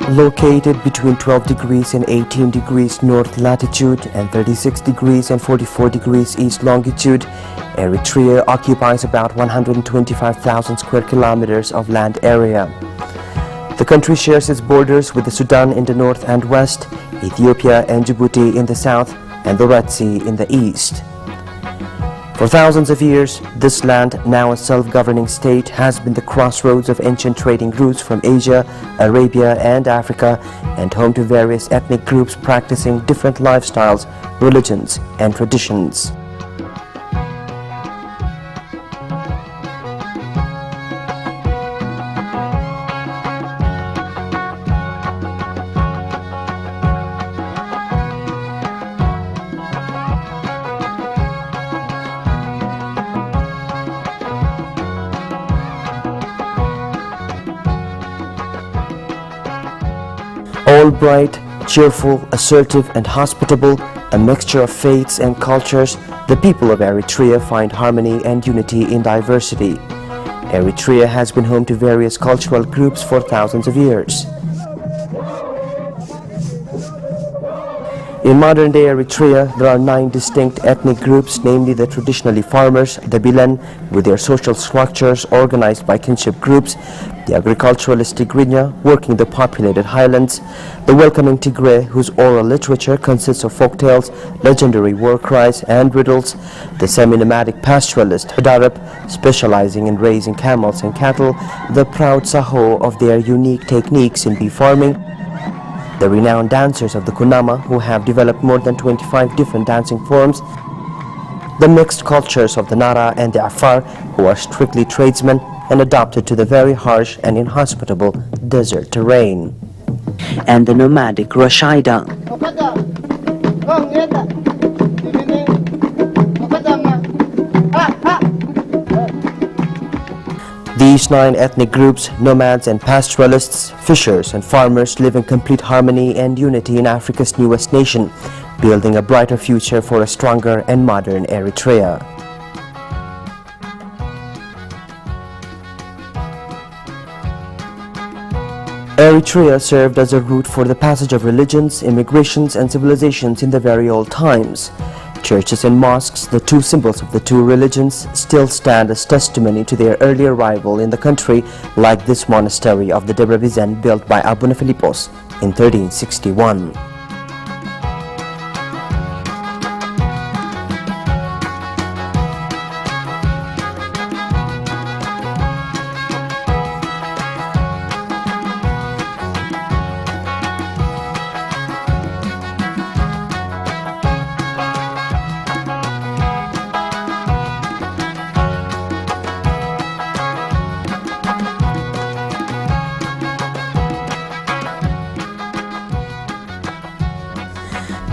Located between 12 degrees and 18 degrees north latitude and 36 degrees and 44 degrees east longitude, Eritrea occupies about 125,000 square kilometers of land area. The country shares its borders with the Sudan in the north and west, Ethiopia and Djibouti in the south, and the Red Sea in the east. For thousands of years, this land, now a self-governing state, has been the crossroads of ancient trading routes from Asia, Arabia and Africa, and home to various ethnic groups practicing different lifestyles, religions and traditions. All bright, cheerful, assertive and hospitable, a mixture of faiths and cultures, the people of Eritrea find harmony and unity in diversity. Eritrea has been home to various cultural groups for thousands of years. In modern-day Eritrea, there are 9 distinct ethnic groups, namely the traditionally farmers, the Bilen, with their social structures organized by kinship groups, the agriculturalist Tigrinya, working the populated highlands, the welcoming Tigray, whose oral literature consists of folktales, legendary war cries and riddles, the semi-nomadic pastoralist Hadarab, specializing in raising camels and cattle, the proud Saho of their unique techniques in bee farming, the renowned dancers of the Kunama, who have developed more than 25 different dancing forms, the mixed cultures of the Nara and the Afar, who are strictly tradesmen and adapted to the very harsh and inhospitable desert terrain, and the nomadic Rashaida. These 9 ethnic groups, nomads and pastoralists, fishers and farmers, live in complete harmony and unity in Africa's newest nation, building a brighter future for a stronger and modern Eritrea. Eritrea served as a route for the passage of religions, immigrations and civilizations in the very old times. Churches and mosques, the 2 symbols of the 2 religions, still stand as testimony to their early arrival in the country, like this monastery of the Debrecen built by Abu Philippos in 1361.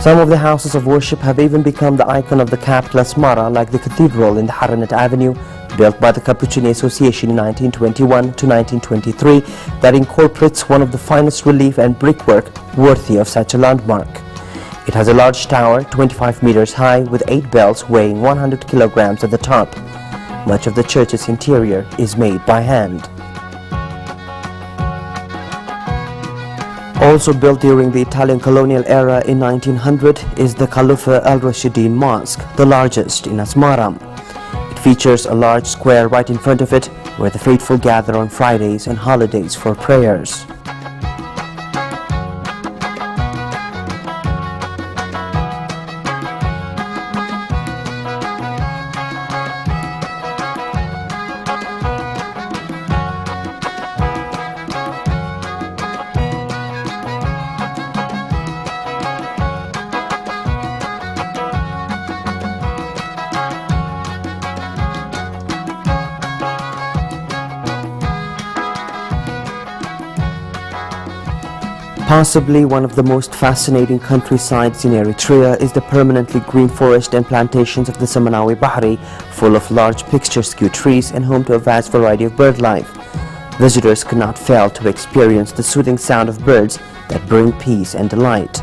Some of the houses of worship have even become the icon of the capital Asmara, like the cathedral in the Haranet Avenue, built by the Capuchin Association in 1921 to 1923, that incorporates one of the finest relief and brickwork worthy of such a landmark. It has a large tower, 25 meters high, with 8 bells weighing 100 kilograms at the top. Much of the church's interior is made by hand. Also built during the Italian colonial era in 1900 is the Khalifa al-Rashidin Mosque, the largest in Asmara. It features a large square right in front of it, where the faithful gather on Fridays and holidays for prayers. Possibly one of the most fascinating countrysides in Eritrea is the permanently green forest and plantations of the Samanawi Bahri, full of large picturesque trees and home to a vast variety of bird life. Visitors cannot fail to experience the soothing sound of birds that bring peace and delight.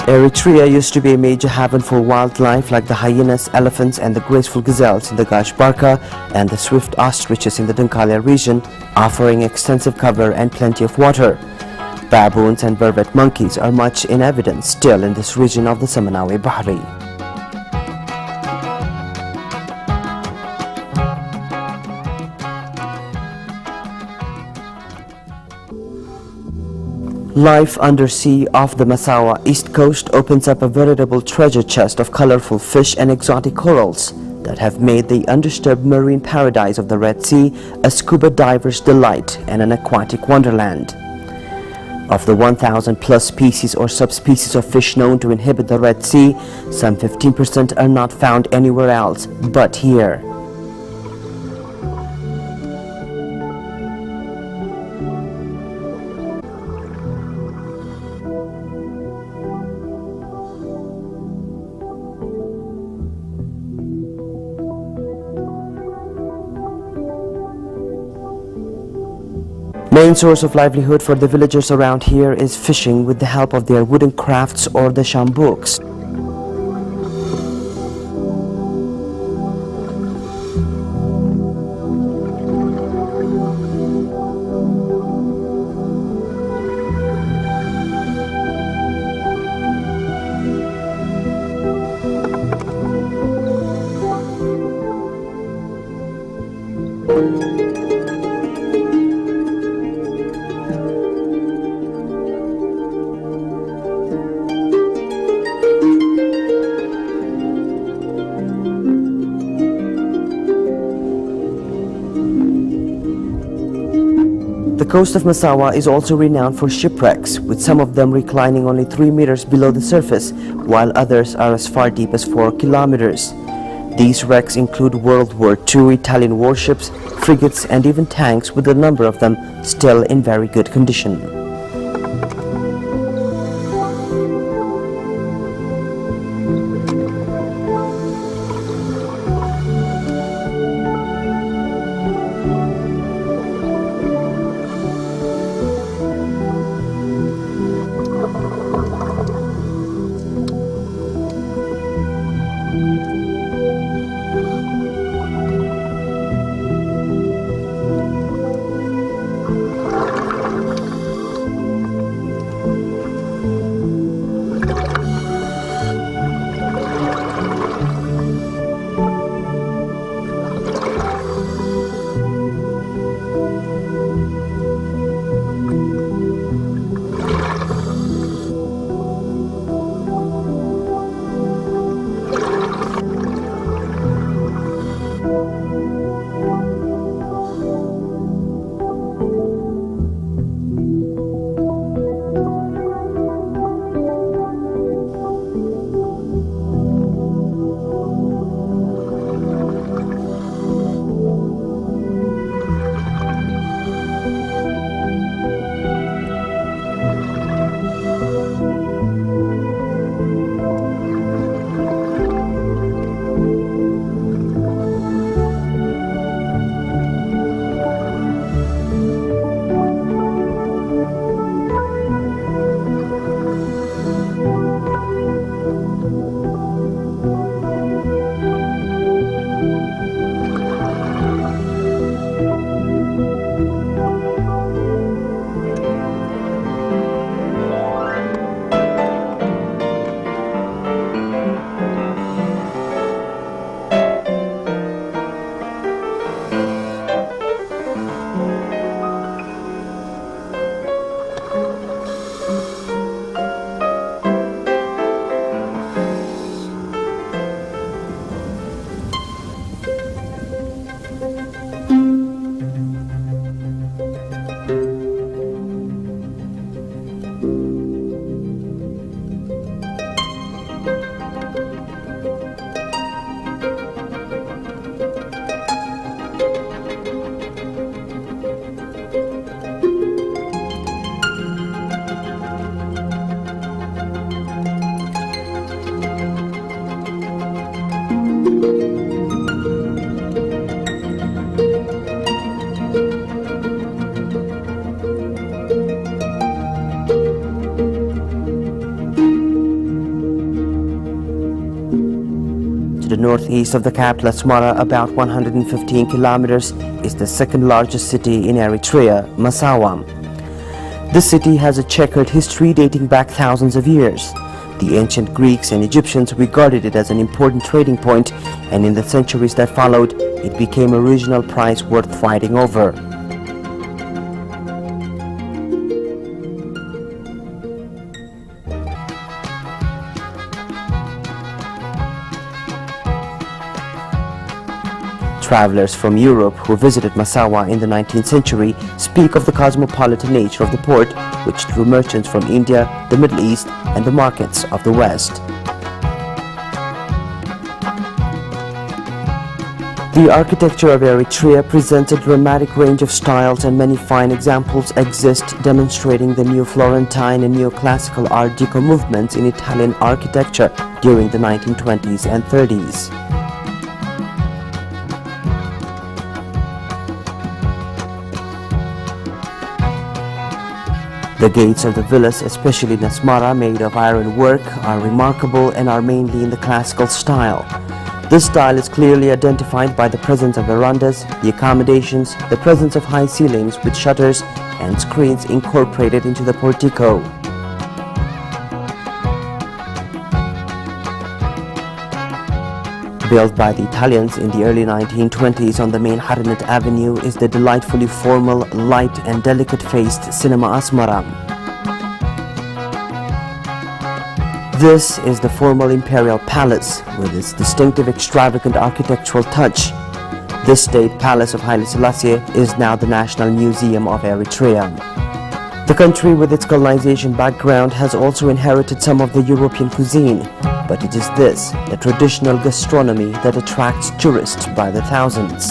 Eritrea used to be a major haven for wildlife like the hyenas, elephants and the graceful gazelles in the Gash Barka and the swift ostriches in the Dunkalia region, offering extensive cover and plenty of water. Baboons and vervet monkeys are much in evidence still in this region of the Samanawi Bahari. Life undersea off the Massawa east coast opens up a veritable treasure chest of colorful fish and exotic corals that have made the undisturbed marine paradise of the Red Sea a scuba diver's delight and an aquatic wonderland. Of the 1,000 plus species or subspecies of fish known to inhabit the Red Sea, some 15% are not found anywhere else but here. Main source of livelihood for the villagers around here is fishing with the help of their wooden crafts or the shambuks. The coast of Massawa is also renowned for shipwrecks, with some of them reclining only 3 meters below the surface, while others are as far deep as 4 kilometers. These wrecks include World War II Italian warships, frigates and even tanks, with a number of them still in very good condition. the northeast of the capital Asmara, about 115 kilometers, is the second largest city in Eritrea, Massawa. This city has a checkered history dating back thousands of years. The ancient Greeks and Egyptians regarded it as an important trading point, and in the centuries that followed, it became a regional prize worth fighting over. Travelers from Europe who visited Massawa in the 19th century speak of the cosmopolitan nature of the port, which drew merchants from India, the Middle East, and the markets of the West. The architecture of Eritrea presents a dramatic range of styles, and many fine examples exist demonstrating the neo-Florentine and neoclassical Art Deco movements in Italian architecture during the 1920s and 30s. The gates of the villas, especially in Asmara, made of iron work, are remarkable and are mainly in the classical style. This style is clearly identified by the presence of verandas, the accommodations, the presence of high ceilings with shutters and screens incorporated into the portico. Built by the Italians in the early 1920s on the main Harnett Avenue is the delightfully formal, light and delicate-faced Cinema Asmara. This is the formal Imperial Palace with its distinctive extravagant architectural touch. This state palace of Haile Selassie is now the National Museum of Eritrea. The country, with its colonization background, has also inherited some of the European cuisine, but it is this, the traditional gastronomy, that attracts tourists by the thousands.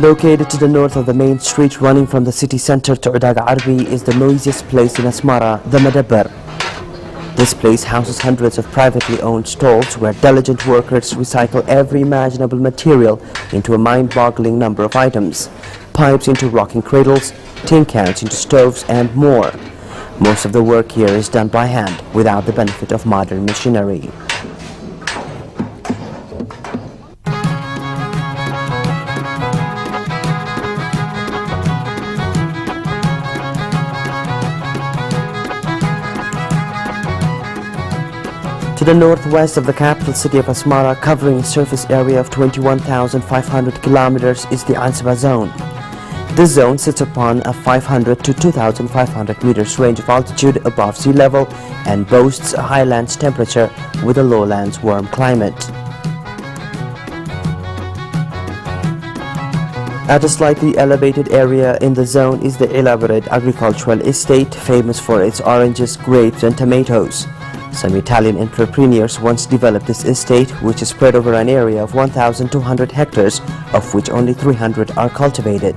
Located to the north of the main street running from the city center to Udag Arbi is the noisiest place in Asmara, the Madabar. This place houses hundreds of privately owned stalls where diligent workers recycle every imaginable material into a mind-boggling number of items. Pipes into rocking cradles, tin cans into stoves, and more. Most of the work here is done by hand without the benefit of modern machinery. To the northwest of the capital city of Asmara, covering a surface area of 21,500 kilometers, is the Ansaba zone. This zone sits upon a 500 to 2,500 meters range of altitude above sea level and boasts a highlands temperature with a lowlands warm climate. At a slightly elevated area in the zone is the elaborate agricultural estate famous for its oranges, grapes and tomatoes. Some Italian entrepreneurs once developed this estate, which is spread over an area of 1,200 hectares, of which only 300 are cultivated.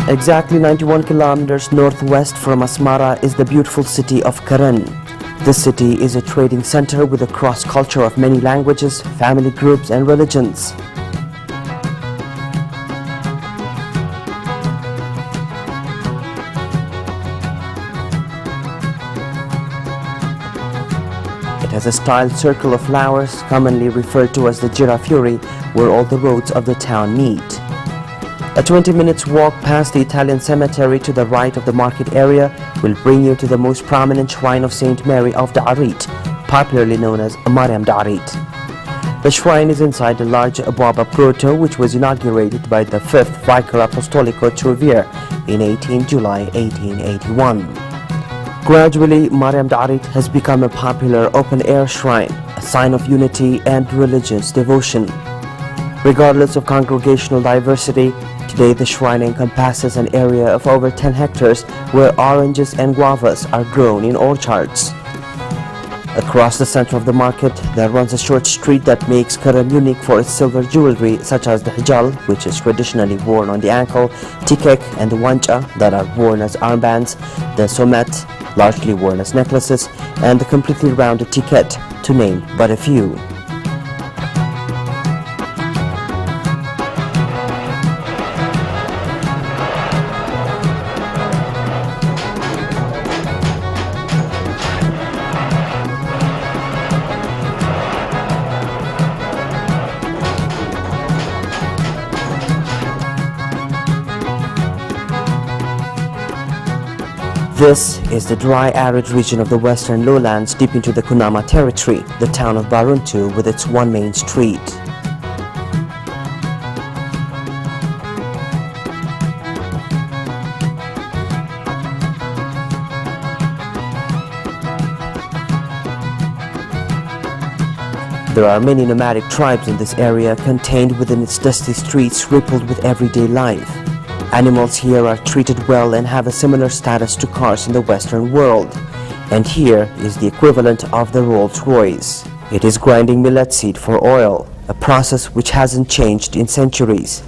Exactly 91 kilometers northwest from Asmara is the beautiful city of Karen. This city is a trading center with a cross-culture of many languages, family groups, and religions. It has a styled circle of flowers, commonly referred to as the Giraffiori, where all the roads of the town meet. A 20-minute walk past the Italian cemetery to the right of the market area will bring you to the most prominent shrine of Saint Mary of Da'arit, popularly known as Mariam Da'arit. The shrine is inside the large Abwaba grotto, which was inaugurated by the 5th Vicar Apostolico Truvir in July 1881. Gradually, Mariam Da'arit has become a popular open-air shrine, a sign of unity and religious devotion. Regardless of congregational diversity, today the shrine encompasses an area of over 10 hectares where oranges and guavas are grown in orchards. Across the center of the market, there runs a short street that makes Karan unique for its silver jewelry, such as the hijal, which is traditionally worn on the ankle, tikek and the wancha, that are worn as armbands, the somet, largely worn as necklaces, and the completely rounded tiket, to name but a few. This is the dry arid region of the western lowlands deep into the Kunama territory, the town of Baruntu with its one main street. There are many nomadic tribes in this area contained within its dusty streets rippled with everyday life. Animals here are treated well and have a similar status to cars in the Western world. And here is the equivalent of the Rolls-Royce. It is grinding millet seed for oil, a process which hasn't changed in centuries.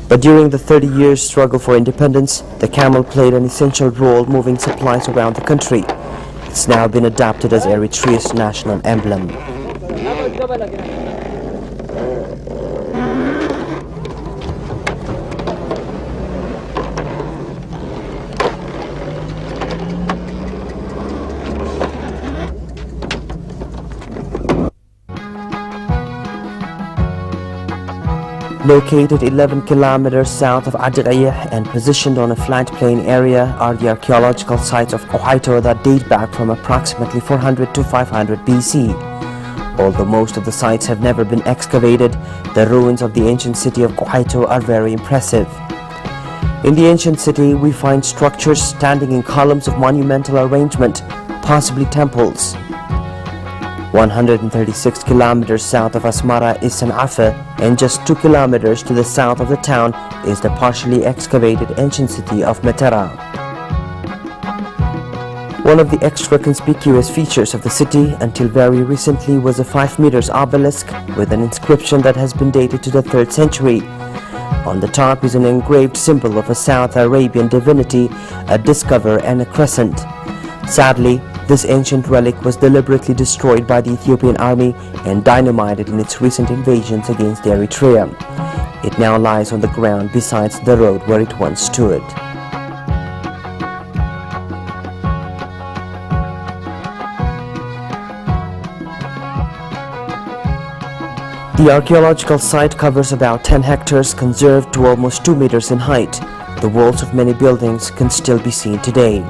But during the 30 years struggle for independence, the camel played an essential role moving supplies around the country. It's now been adopted as Eritrea's national emblem. Located 11 kilometers south of Eritrea and positioned on a flat plain area are the archaeological sites of Quhaito that date back from approximately 400 to 500 BC. Although most of the sites have never been excavated, the ruins of the ancient city of Quhaito are very impressive. In the ancient city, we find structures standing in columns of monumental arrangement, possibly temples. 136 kilometers south of Asmara is San'afa, and just 2 kilometers to the south of the town is the partially excavated ancient city of Metera. One of the extra conspicuous features of the city until very recently was a 5 meters obelisk with an inscription that has been dated to the 3rd century. On the top is an engraved symbol of a South Arabian divinity, a discover and a crescent. Sadly, this ancient relic was deliberately destroyed by the Ethiopian army and dynamited in its recent invasions against Eritrea. It now lies on the ground beside the road where it once stood. The archaeological site covers about 10 hectares, conserved to almost 2 meters in height. The walls of many buildings can still be seen today.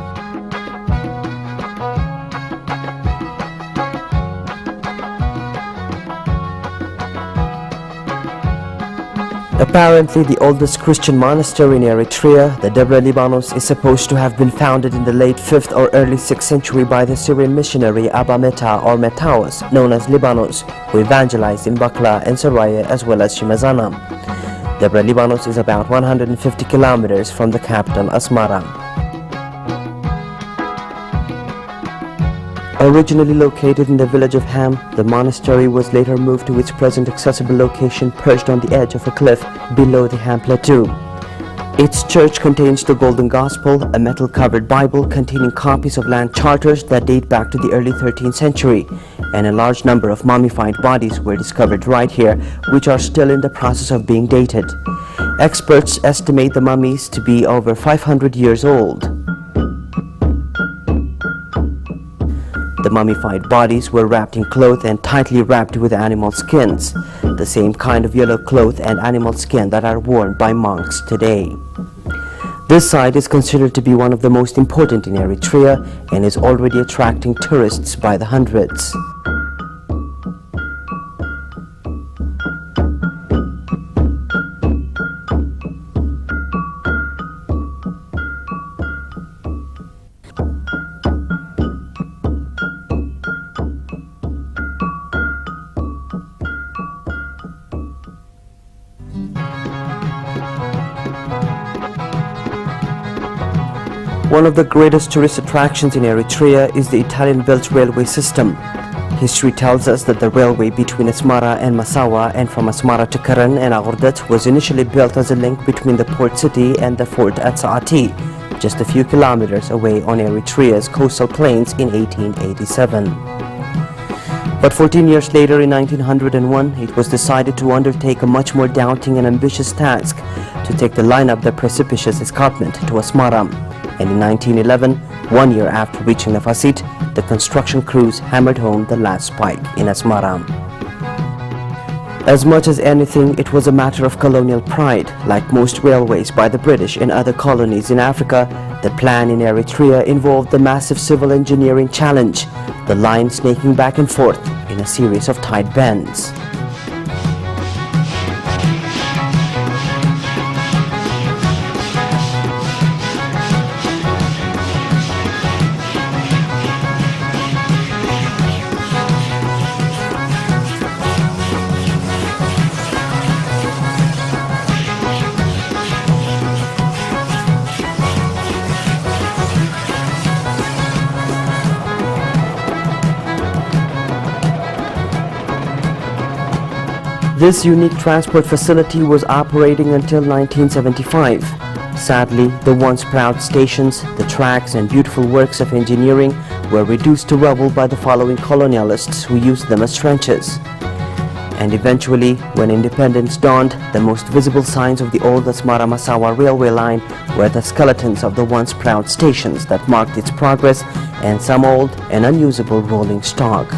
Apparently, the oldest Christian monastery in Eritrea, the Debre Libanos, is supposed to have been founded in the late 5th or early 6th century by the Syrian missionary Abba Meta or Metaos, known as Libanos, who evangelized in Bakla and Saraya as well as Shimazana. Debre Libanos is about 150 kilometers from the capital Asmara. Originally located in the village of Ham, the monastery was later moved to its present accessible location perched on the edge of a cliff below the Ham Plateau. Its church contains the Golden Gospel, a metal-covered Bible containing copies of land charters that date back to the early 13th century, and a large number of mummified bodies were discovered right here, which are still in the process of being dated. Experts estimate the mummies to be over 500 years old. The mummified bodies were wrapped in cloth and tightly wrapped with animal skins, the same kind of yellow cloth and animal skin that are worn by monks today. This site is considered to be one of the most important in Eritrea and is already attracting tourists by the hundreds. One of the greatest tourist attractions in Eritrea is the Italian-built railway system. History tells us that the railway between Asmara and Massawa and from Asmara to Karan and Agordat was initially built as a link between the port city and the fort at Saati, just a few kilometers away on Eritrea's coastal plains in 1887. But 14 years later, in 1901, it was decided to undertake a much more daunting and ambitious task, to take the line up the precipitous escarpment to Asmara. And in 1911, 1 year after reaching the Fasit, the construction crews hammered home the last spike in Asmara. As much as anything, it was a matter of colonial pride. Like most railways by the British in other colonies in Africa, the plan in Eritrea involved the massive civil engineering challenge, the line snaking back and forth in a series of tight bends. This unique transport facility was operating until 1975. Sadly, the once proud stations, the tracks and beautiful works of engineering were reduced to rubble by the following colonialists who used them as trenches. And eventually, when independence dawned, the most visible signs of the old Asmara-Massawa railway line were the skeletons of the once proud stations that marked its progress and some old and unusable rolling stock.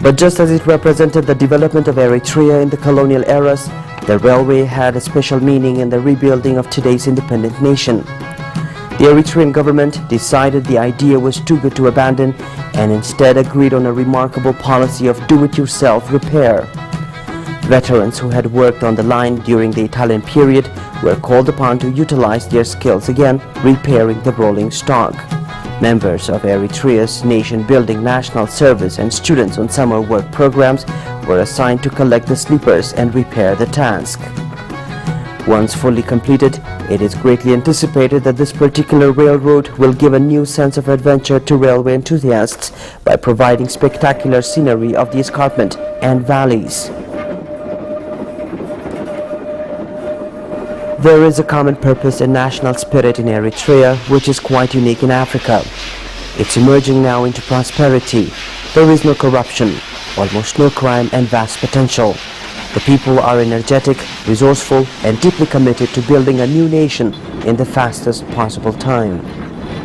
But just as it represented the development of Eritrea in the colonial eras, the railway had a special meaning in the rebuilding of today's independent nation. The Eritrean government decided the idea was too good to abandon and instead agreed on a remarkable policy of do-it-yourself repair. Veterans who had worked on the line during the Italian period were called upon to utilize their skills again, repairing the rolling stock. Members of Eritrea's nation-building national service and students on summer work programs were assigned to collect the sleepers and repair the task. Once fully completed, it is greatly anticipated that this particular railroad will give a new sense of adventure to railway enthusiasts by providing spectacular scenery of the escarpment and valleys. There is a common purpose and national spirit in Eritrea which is quite unique in Africa. It's emerging now into prosperity. There is no corruption, almost no crime and vast potential. The people are energetic, resourceful and deeply committed to building a new nation in the fastest possible time.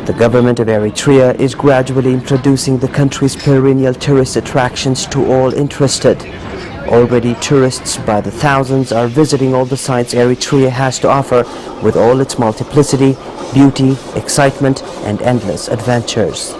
The government of Eritrea is gradually introducing the country's perennial tourist attractions to all interested. Already tourists by the thousands are visiting all the sites Eritrea has to offer with all its multiplicity, beauty, excitement and endless adventures.